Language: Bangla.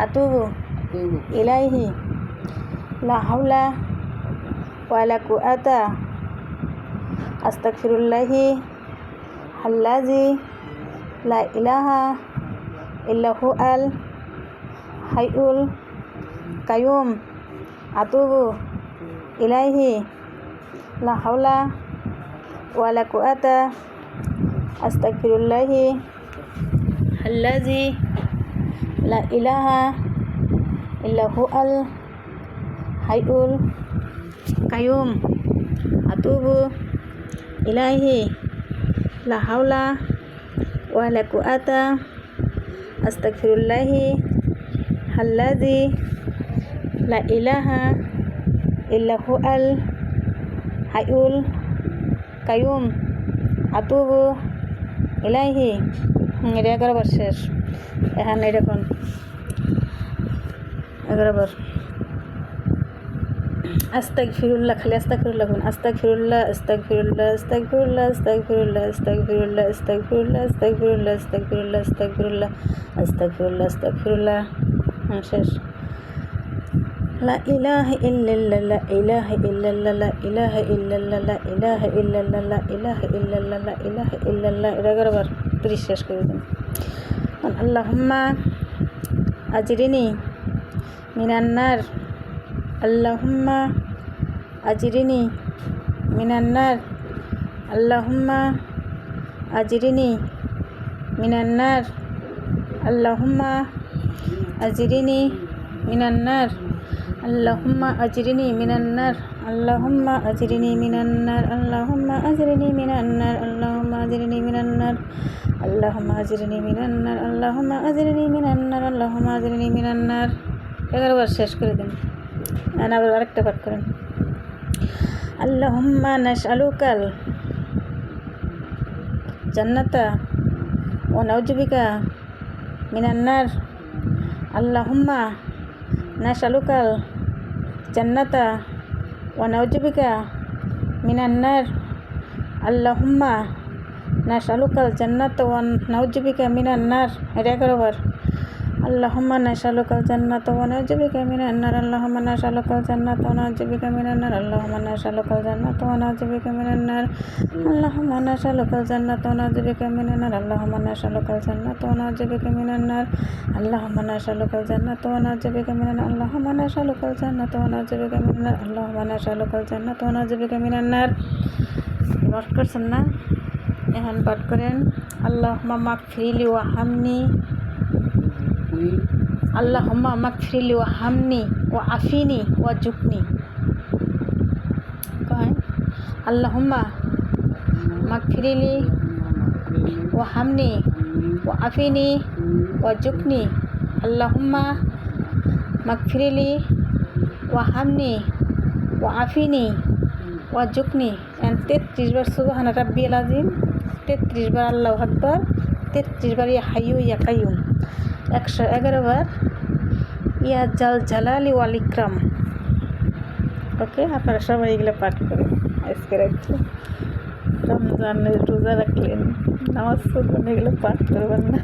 আতুবু ইলাইহি লা হাওলা ওয়ালা কুওয়াতা আস্তাগফিরুল্লাহি আল্লাযী লা ইলাহা ইল্লা হুয়াল হাইয়ুল কাইয়ুম আতুবু ইলাইহি লা হাওলা ওয়ালা কুওয়াতা আস্তাগফিরুল্লাহি আল্লাযী লা ইলাহা ইল্লা হুয়াল হাইয়ুল কাইয়ুম আতুবু ইলাইহি লা হাওলা ওয়ালা কুওয়াতা আস্তাগফিরুল্লাহি আল্লাযী লা ইলাহা ইল্লা হুয়াল হাইয়ুল কাইয়ুম আতুবু ইলাইহি। এটা 11 বার শেষ। এখানে দেখুন 11 বার আস্তাগফিরুল্লাহ, খালি আস্তাগফিরুল্লাহ বলুন। আস্তাগফিরুল্লাহ আস্তাগফিরুল্লাহ আস্তাগফিরুল্লাহ আস্তাগফিরুল্লাহ আস্তাগফিরুল্লাহ আস্তাগফিরুল্লাহ আস্তাগফিরুল্লাহ আস্তাগফিরুল্লাহ আস্তাগফিরুল্লাহ আস্তাগফিরুল্লাহ আস্তাগফিরুল্লাহ। শেষ। লা ইলাহা ইল্লাল্লাহ লা ইলাহা ইল্লাল্লাহ লা ইলাহা ইল্লাল্লাহ লা ইলাহা ইল্লাল্লাহ লা ইলাহা ইল্লাল্লাহ লা ইলাহা ইল্লাল্লাহ। 11 বার প্লিজ শেষ করে দিন। আল্লাহুম্মা আজরিনি মিনান নার আল্লাহুম্মা আজরিনি মিনান নার আল্লাহুম্মা আজরিনি মিনান নার আল্লাহুম্মা আজরিনি মিনান নার আল্লাহুম্মা আজরিনি মিনান নার আল্লাহুম্মা আজরিনি মিনান নার আল্লাহুম্মা আজরিনি মিনান নার আল্লাহুম্মা আজরিনি মিনান নার আল্লাহুম্মা আজরিনি মিনান নার আল্লাহুম্মা আজরিনি মিনান নার আল্লাহুম্মা আজরিনি মিনান নার। 11 বার শেষ করে দিন। আবার আরেকটা পাঠ করেন। আল্লাহুম্মা নাসআলুকাল জান্নাতা ওয়া নাউযু বিকা মিনান নার আল্লাহুম্মা নাসআলুকাল জান্নাতা ওয়া নাউযু বিকা মিনান নার আল্লাহুম্মা নাসআলুকাল জান্নাতা ওয়া নাউযু বিকা মিনান নার। এটা 11 বার। আল্লাহুম্মা নাসআলুকাল জান্নাতা ওয়া নাউযু বিকা মিনান নার আল্লাহুম্মা নাসআলুকাল জান্নাতা ওয়া নাউযু বিকা মিনান নার আল্লাহুম্মা নাসআলুকাল জান্নাতা ওয়া নাউযু বিকা মিনান নার আল্লাহুম্মা নাসআলুকাল জান্নাতা ওয়া নাউযু বিকা মিনান নার আল্লাহুম্মা নাসআলুকাল জান্নাতা ওয়া নাউযু বিকা মিনান নার আল্লাহুম্মা নাসআলুকাল জান্নাতা ওয়া নাউযু বিকা মিনান নার আল্লাহুম্মা নাসআলুকাল জান্নাতা ওয়া নাউযু বিকা মিনান নার আল্লাহুম্মা নাসআলুকাল জান্নাতা ওয়া নাউযু বিকা মিনান নার। পাঠ করছেন না? এখন পাঠ করেন। আল্লাহুম্মা মাগফিরলি ওয়া হামনি আল্লাহুম্মা মাগফিরলি ওয়া হামনি ওয়া আফিনি ওয়া জুকনি। আল্লাহুম্মা মাগফিরলি ওয়া হামনি ওয়া আফিনি ওয়া জুকনি আল্লাহুম্মা মাগফিরলি ওয়া হামনি ওয়া আফিনি ওয়া জুকনি। 33 বার সুবহান রাব্বিয়াল আযীম, 33 বার আল্লাহু আকবার, 33 বার ইয়া হাইয়ু ইয়া কাইয়ুম, 111 বার ইয়া জাল জালালি ওয়াল ইকরাম। ওকে, আপনারা সবাই এগুলো পাঠ করেন। আজকে রাখছি, রমজানের রোজা রাখলেন, নামাজ পড়বেন, এগুলো পাঠ করবেন না।